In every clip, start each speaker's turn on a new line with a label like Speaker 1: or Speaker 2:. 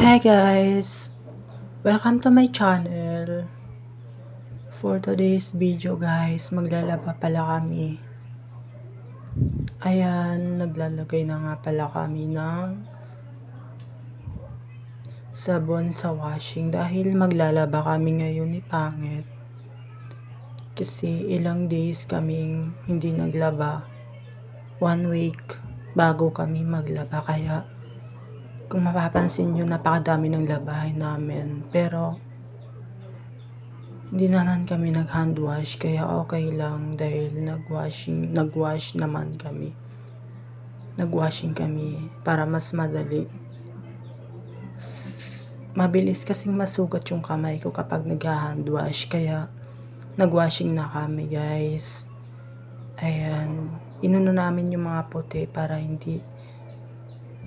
Speaker 1: Hi guys! Welcome to my channel. For today's video guys, maglalaba pala kami. Ayan, naglalagay na nga pala kami ng sabon sa washing dahil maglalaba kami ngayon ni Pangit. Kasi ilang days kaming hindi naglaba. 1 week bago kami maglaba, kaya kung mapapansin nyo, napakadami ng labahin namin. Pero hindi naman kami nag-hand wash, kaya okay lang dahil nag-wash naman kami. Nag-washing kami para mas madali. Mabilis kasing masugat yung kamay ko kapag nag-hand wash, kaya nag-washing na kami guys. Ayan, inuno namin yung mga puti para hindi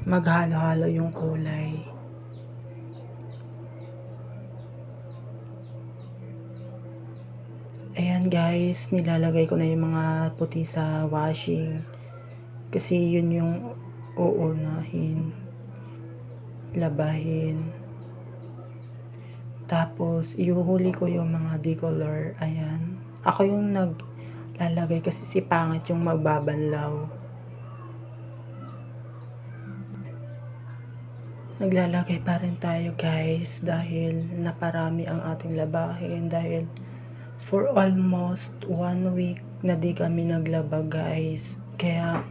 Speaker 1: maghalo-halo yung kulay. Ayan guys, nilalagay ko na yung mga puti sa washing kasi yun yung uunahin labahin. Tapos ihuhuli ko yung mga decolor. Ayan, ako yung naglalagay kasi si Pangit yung magbabanlaw. Naglalagay pa rin tayo guys dahil naparami ang ating labahin, dahil for almost 1 week na di kami naglaba guys. Kaya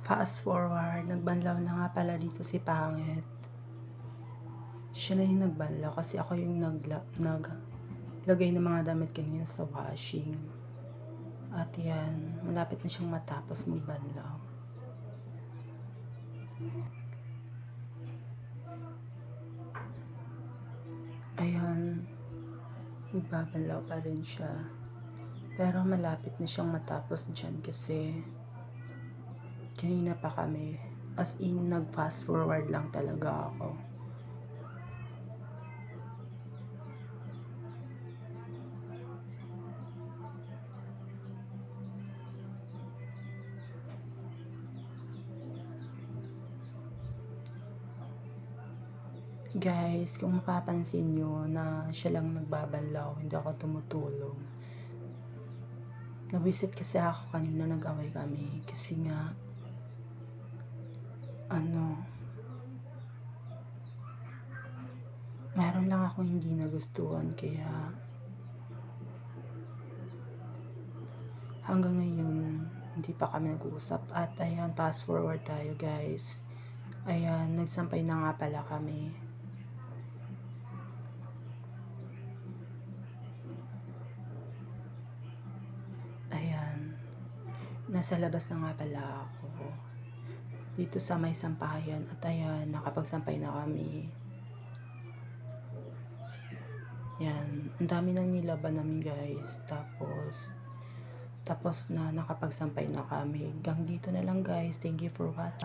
Speaker 1: fast forward, nagbanlaw na nga pala dito si Pangit. Siya na yung nagbanlaw kasi ako yung naglagay ng mga damit kanina sa washing. At yan, malapit na siyang matapos magbanlaw. Ayan, nagbabanlaw pa rin siya. Pero malapit na siyang matapos dyan kasi kanina pa kami, as in nag fast forward lang talaga ako. Guys, kung mapapansin nyo na siya lang nagbabanlaw, hindi ako tumutulong. Nawisit kasi ako kanina, nag-away kami kasi nga meron lang ako hindi nagustuhan, kaya hanggang ngayon hindi pa kami nag-uusap. At ayan, fast forward tayo guys. Ayan, nagsampay na nga pala kami. Ayan, nasa labas na nga pala ako dito sa may sampayan. At ayan, nakapagsampay na kami. Yan, ang dami nang nilaban namin guys. Tapos na, nakapagsampay na kami. Hanggang dito na lang guys. Thank you for watching.